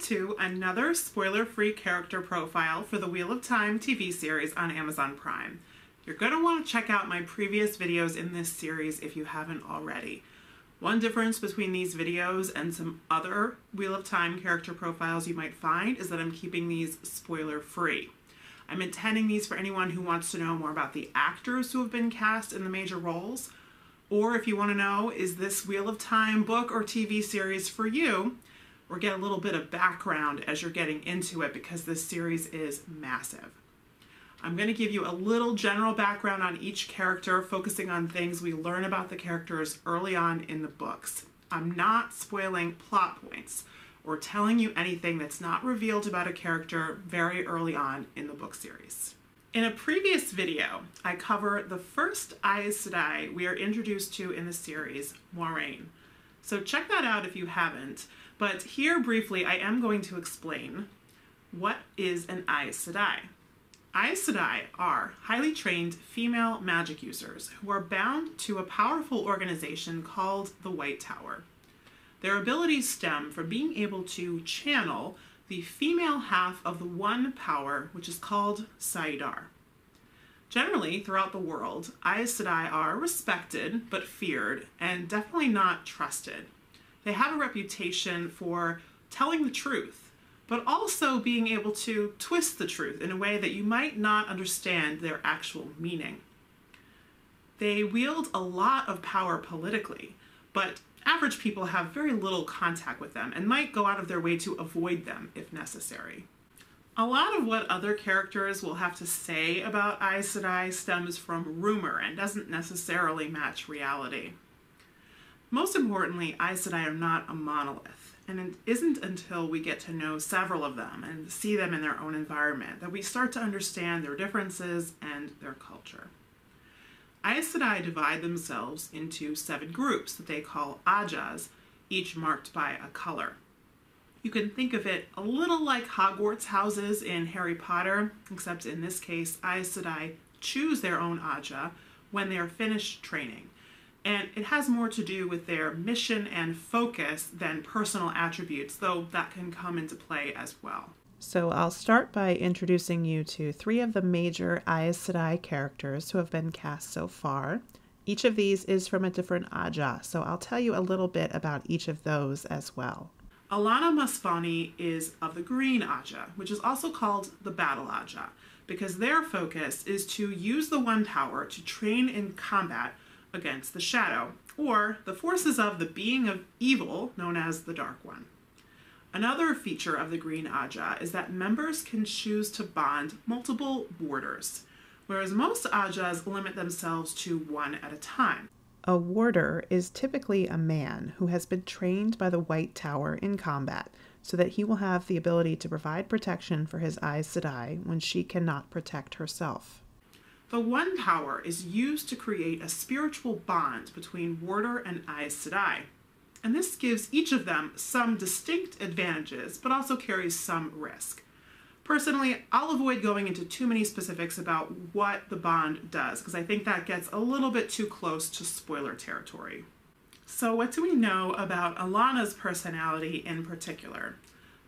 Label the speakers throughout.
Speaker 1: to another spoiler-free character profile for the Wheel of Time TV series on Amazon Prime. You're going to want to check out my previous videos in this series if you haven't already. One difference between these videos and some other Wheel of Time character profiles you might find is that I'm keeping these spoiler-free. I'm intending these for anyone who wants to know more about the actors who have been cast in the major roles, or if you want to know, is this Wheel of Time book or TV series for you, or get a little bit of background as you're getting into it because this series is massive. I'm going to give you a little general background on each character, focusing on things we learn about the characters early on in the books. I'm not spoiling plot points or telling you anything that's not revealed about a character very early on in the book series. In a previous video, I cover the first Aes Sedai we are introduced to in the series, Moiraine. So check that out if you haven't, but here briefly I am going to explain what is an Aes Sedai. Aes Sedai are highly trained female magic users who are bound to a powerful organization called the White Tower. Their abilities stem from being able to channel the female half of the one power, which is called Saidar. Generally, throughout the world, Aes Sedai are respected but feared and definitely not trusted. They have a reputation for telling the truth, but also being able to twist the truth in a way that you might not understand their actual meaning. They wield a lot of power politically, but average people have very little contact with them and might go out of their way to avoid them if necessary. A lot of what other characters will have to say about Aes Sedai stems from rumor and doesn't necessarily match reality. Most importantly, Aes Sedai are not a monolith, and it isn't until we get to know several of them and see them in their own environment that we start to understand their differences and their culture. Aes Sedai divide themselves into 7 groups that they call Ajahs, each marked by a color. You can think of it a little like Hogwarts houses in Harry Potter, except in this case, Aes Sedai choose their own Ajah when they are finished training. And it has more to do with their mission and focus than personal attributes, though that can come into play as well.
Speaker 2: So I'll start by introducing you to 3 of the major Aes Sedai characters who have been cast so far. Each of these is from a different Ajah, so I'll tell you a little bit about each of those as well.
Speaker 1: Alanna Masfani is of the Green Ajah, which is also called the Battle Ajah, because their focus is to use the One Tower to train in combat against the Shadow, or the forces of the being of evil known as the Dark One. Another feature of the Green Ajah is that members can choose to bond multiple warders, whereas most Ajahs limit themselves to one at a time.
Speaker 2: A warder is typically a man who has been trained by the White Tower in combat so that he will have the ability to provide protection for his Aes Sedai when she cannot protect herself.
Speaker 1: The One Tower is used to create a spiritual bond between warder and Aes Sedai, and this gives each of them some distinct advantages, but also carries some risk. Personally, I'll avoid going into too many specifics about what the bond does, because I think that gets a little bit too close to spoiler territory. So what do we know about Alanna's personality in particular?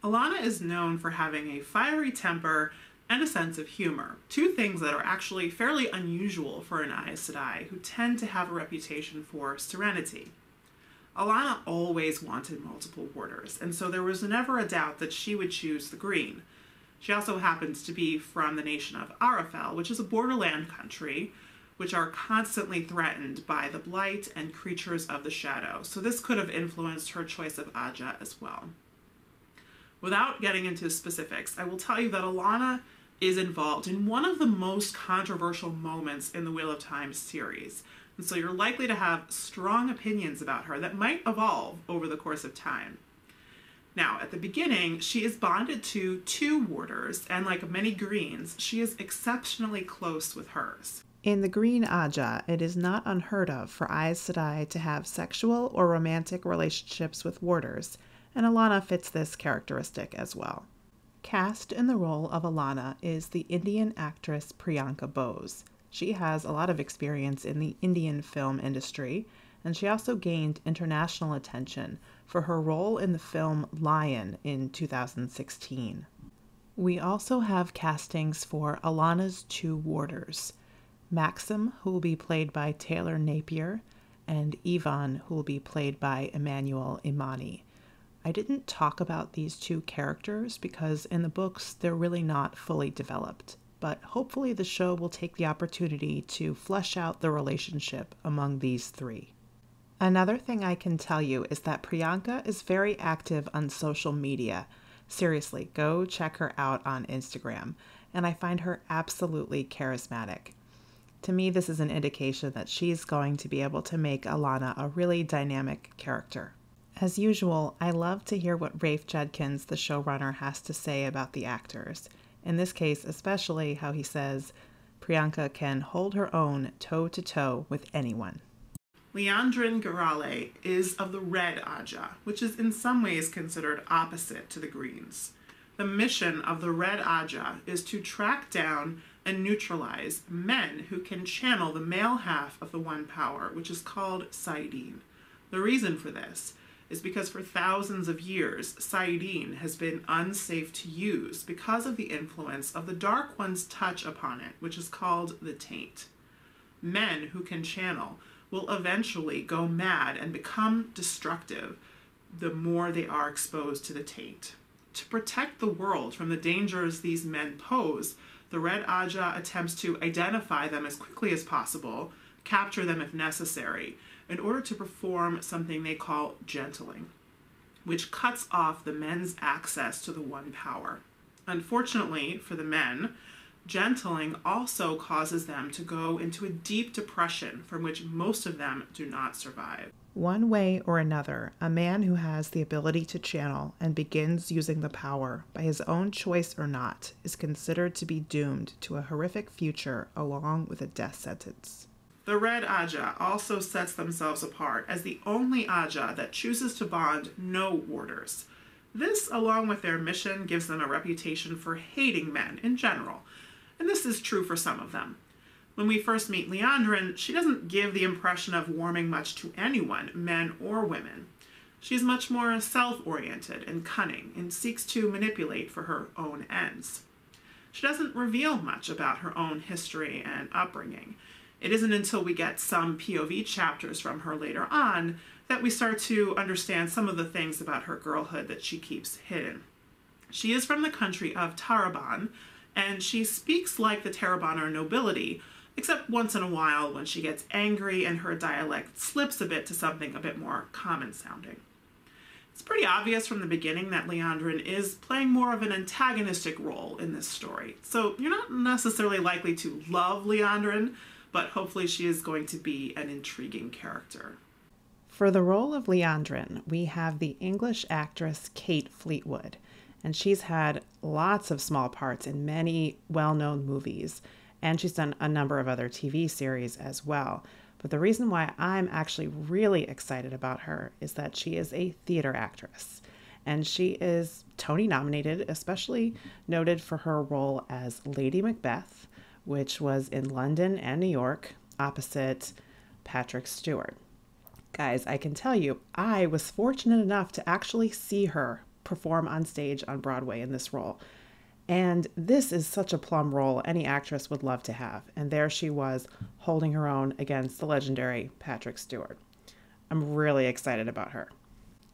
Speaker 1: Alanna is known for having a fiery temper and a sense of humor, 2 things that are actually fairly unusual for an Aes Sedai, who tend to have a reputation for serenity. Alanna always wanted multiple warders, and so there was never a doubt that she would choose the Green. She also happens to be from the nation of Arafel, which is a borderland country, which are constantly threatened by the Blight and creatures of the Shadow, so this could have influenced her choice of Ajah as well. Without getting into specifics, I will tell you that Alanna is involved in one of the most controversial moments in the Wheel of Time series, and so you're likely to have strong opinions about her that might evolve over the course of time. Now, at the beginning, she is bonded to 2 warders, and like many Greens, she is exceptionally close with hers.
Speaker 2: In the Green Ajah, it is not unheard of for Aes Sedai to have sexual or romantic relationships with warders, and Alanna fits this characteristic as well. Cast in the role of Alanna is the Indian actress Priyanka Bose. She has a lot of experience in the Indian film industry, and she also gained international attention for her role in the film Lion in 2016. We also have castings for Alanna's two warders, Maxim, who will be played by Taylor Napier, and Ivan, who will be played by Emmanuel Imani. I didn't talk about these two characters because in the books they're really not fully developed, but hopefully the show will take the opportunity to flesh out the relationship among these three. Another thing I can tell you is that Priyanka is very active on social media. Seriously, go check her out on Instagram, and I find her absolutely charismatic. To me, this is an indication that she's going to be able to make Alanna a really dynamic character. As usual, I love to hear what Rafe Judkins, the showrunner, has to say about the actors. In this case, especially how he says Priyanka can hold her own toe-to-toe with anyone.
Speaker 1: Liandrin Nagar Ali is of the red Ajah, which is in some ways considered opposite to the greens. The mission of the red Ajah is to track down and neutralize men who can channel the male half of the one power, which is called Saidin. The reason for this is because for thousands of years, Saidin has been unsafe to use because of the influence of the Dark One's touch upon it, which is called the taint. Men who can channel will eventually go mad and become destructive the more they are exposed to the taint. To protect the world from the dangers these men pose, the Red Ajah attempts to identify them as quickly as possible, capture them if necessary, in order to perform something they call gentling, which cuts off the men's access to the one power. Unfortunately for the men, gentling also causes them to go into a deep depression from which most of them do not survive.
Speaker 2: One way or another, a man who has the ability to channel and begins using the power, by his own choice or not, is considered to be doomed to a horrific future along with a death sentence.
Speaker 1: The Red Ajah also sets themselves apart as the only Ajah that chooses to bond no warders. This, along with their mission, gives them a reputation for hating men in general, and this is true for some of them. When we first meet Liandrin, she doesn't give the impression of warming much to anyone, men or women. She's much more self-oriented and cunning and seeks to manipulate for her own ends. She doesn't reveal much about her own history and upbringing. It isn't until we get some POV chapters from her later on that we start to understand some of the things about her girlhood that she keeps hidden. She is from the country of Taraban, and she speaks like the Tarabaner nobility, except once in a while when she gets angry and her dialect slips a bit to something a bit more common sounding. It's pretty obvious from the beginning that Liandrin is playing more of an antagonistic role in this story, so you're not necessarily likely to love Liandrin, but hopefully she is going to be an intriguing character.
Speaker 2: For the role of Liandrin, we have the English actress Kate Fleetwood, and she's had lots of small parts in many well-known movies, and she's done a number of other TV series as well. But the reason why I'm actually really excited about her is that she is a theater actress, and she is Tony nominated, especially noted for her role as Lady Macbeth, which was in London and New York opposite Patrick Stewart. Guys, I can tell you, I was fortunate enough to actually see her perform on stage on Broadway in this role. And this is such a plum role any actress would love to have. And there she was, holding her own against the legendary Patrick Stewart. I'm really excited about her.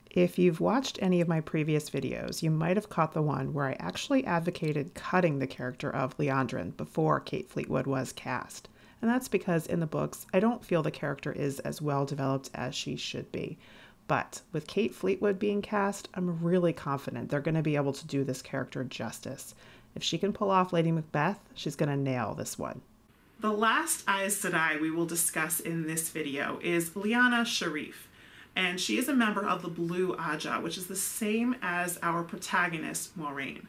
Speaker 2: If you've watched any of my previous videos, you might have caught the one where I actually advocated cutting the character of Liandrin before Kate Fleetwood was cast. And that's because in the books, I don't feel the character is as well developed as she should be. But with Kate Fleetwood being cast, I'm really confident they're going to be able to do this character justice. If she can pull off Lady Macbeth, she's going to nail this one.
Speaker 1: The last Aes Sedai we will discuss in this video is Liana Sharif, and she is a member of the Blue Ajah, which is the same as our protagonist, Maureen.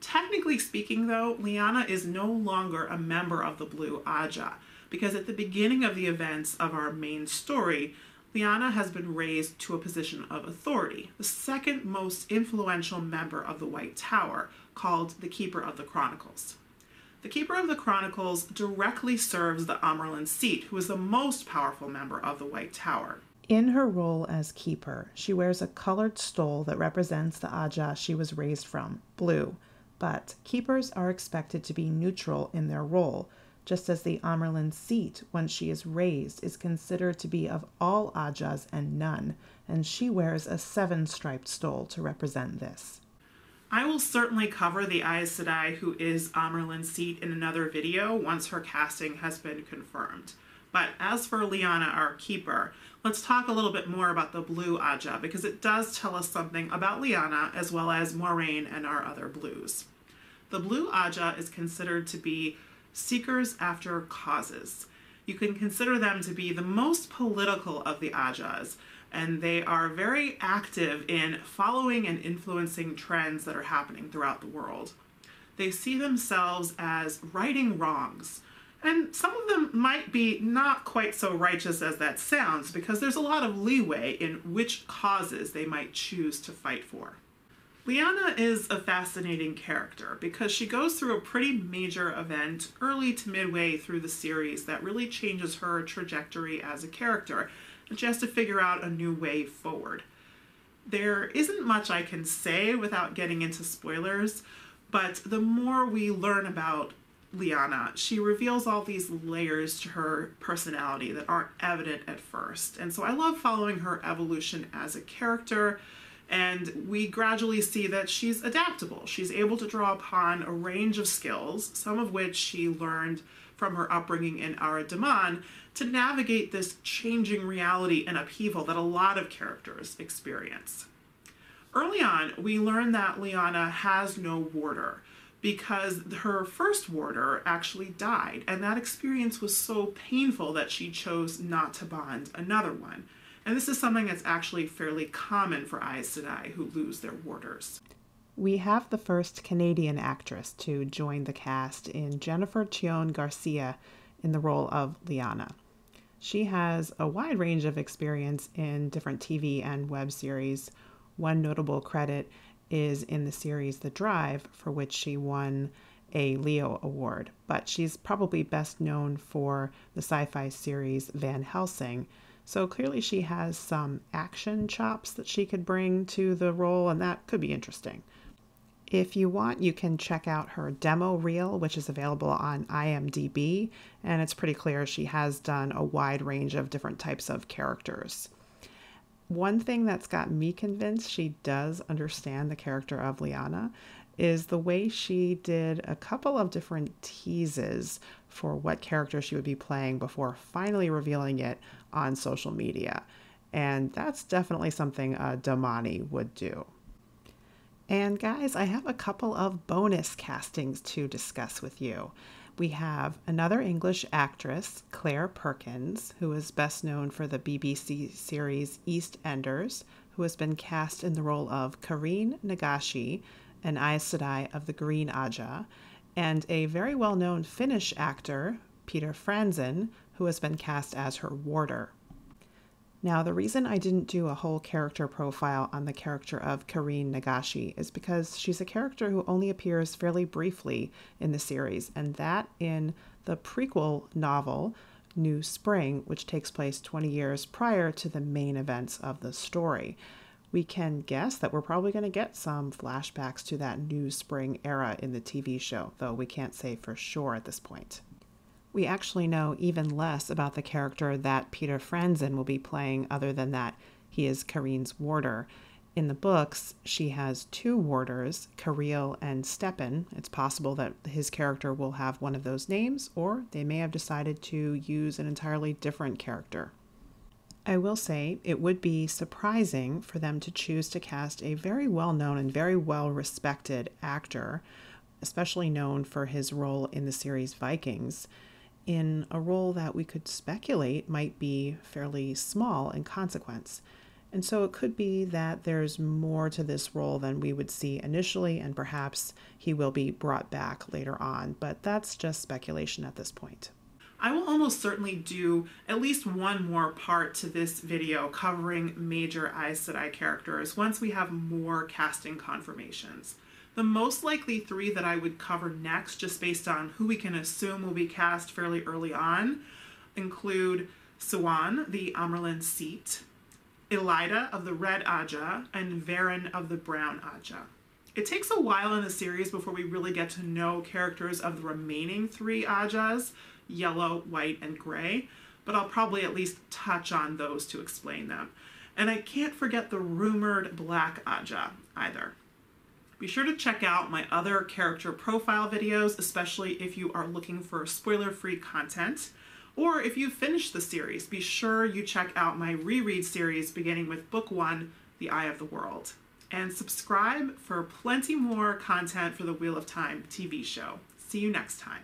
Speaker 1: Technically speaking, though, Liana is no longer a member of the Blue Ajah, because at the beginning of the events of our main story, Liana has been raised to a position of authority, the second most influential member of the White Tower, called the Keeper of the Chronicles. The Keeper of the Chronicles directly serves the Amyrlin seat, who is the most powerful member of the White Tower.
Speaker 2: In her role as keeper, she wears a colored stole that represents the Ajah she was raised from, blue, but keepers are expected to be neutral in their role, just as the Amyrlin's seat, once she is raised, is considered to be of all Ajahs and none, and she wears a 7-striped stole to represent this.
Speaker 1: I will certainly cover the Aes Sedai who is Amyrlin's seat in another video once her casting has been confirmed. But as for Liana, our keeper, let's talk a little bit more about the blue Ajah, because it does tell us something about Liana as well as Moiraine and our other blues. The blue Ajah is considered to be seekers after causes. You can consider them to be the most political of the Ajahs, and they are very active in following and influencing trends that are happening throughout the world. They see themselves as righting wrongs, and some of them might be not quite so righteous as that sounds, because there's a lot of leeway in which causes they might choose to fight for. Liana is a fascinating character because she goes through a pretty major event early to midway through the series that really changes her trajectory as a character, and she has to figure out a new way forward. There isn't much I can say without getting into spoilers, but the more we learn about Liana, she reveals all these layers to her personality that aren't evident at first. And so I love following her evolution as a character, and we gradually see that she's adaptable. She's able to draw upon a range of skills, some of which she learned from her upbringing in Ara Daman, to navigate this changing reality and upheaval that a lot of characters experience. Early on, we learn that Liana has no warder, because her first warder actually died, and that experience was so painful that she chose not to bond another one. And this is something that's actually fairly common for Aes Sedai who lose their warders.
Speaker 2: We have the first Canadian actress to join the cast in Jennifer Cheon Garcia in the role of Liana. She has a wide range of experience in different TV and web series. One notable credit is in the series The Drive, for which she won a Leo Award, but she's probably best known for the sci-fi series Van Helsing. So clearly she has some action chops that she could bring to the role, and that could be interesting. If you want, you can check out her demo reel, which is available on IMDb, and it's pretty clear she has done a wide range of different types of characters. One thing that's got me convinced she does understand the character of Liana is the way she did a couple of different teases for what character she would be playing before finally revealing it on social media. And that's definitely something a Damani would do. And guys, I have a couple of bonus castings to discuss with you. We have another English actress, Clare Perkins, who is best known for the BBC series EastEnders, who has been cast in the role of Kareem Nagashi, an Aes Sedai of the Green Ajah, and a very well-known Finnish actor, Peter Franzén, who has been cast as her warder. Now, the reason I didn't do a whole character profile on the character of Kareem Nagashi is because she's a character who only appears fairly briefly in the series, and that in the prequel novel, New Spring, which takes place 20 years prior to the main events of the story. We can guess that we're probably going to get some flashbacks to that New Spring era in the TV show, though we can't say for sure at this point. We actually know even less about the character that Peter Franzén will be playing, other than that he is Kareem's warder. In the books, she has two warders, Kirill and Stepan. It's possible that his character will have one of those names, or they may have decided to use an entirely different character. I will say it would be surprising for them to choose to cast a very well-known and very well-respected actor, especially known for his role in the series Vikings, in a role that we could speculate might be fairly small in consequence. And so it could be that there's more to this role than we would see initially, and perhaps he will be brought back later on, but that's just speculation at this point.
Speaker 1: I will almost certainly do at least one more part to this video covering major Aes Sedai characters once we have more casting confirmations. The most likely three that I would cover next, just based on who we can assume will be cast fairly early on, include Siwan, the Amyrlin seat, Elida of the Red Ajah, and Varen of the Brown Ajah. It takes a while in the series before we really get to know characters of the remaining 3 Ajahs, Yellow, White, and Gray, but I'll probably at least touch on those to explain them. And I can't forget the rumored Black Ajah either. Be sure to check out my other character profile videos, especially if you are looking for spoiler-free content. Or if you've finished the series, be sure you check out my reread series beginning with Book 1, The Eye of the World. And subscribe for plenty more content for the Wheel of Time TV show. See you next time.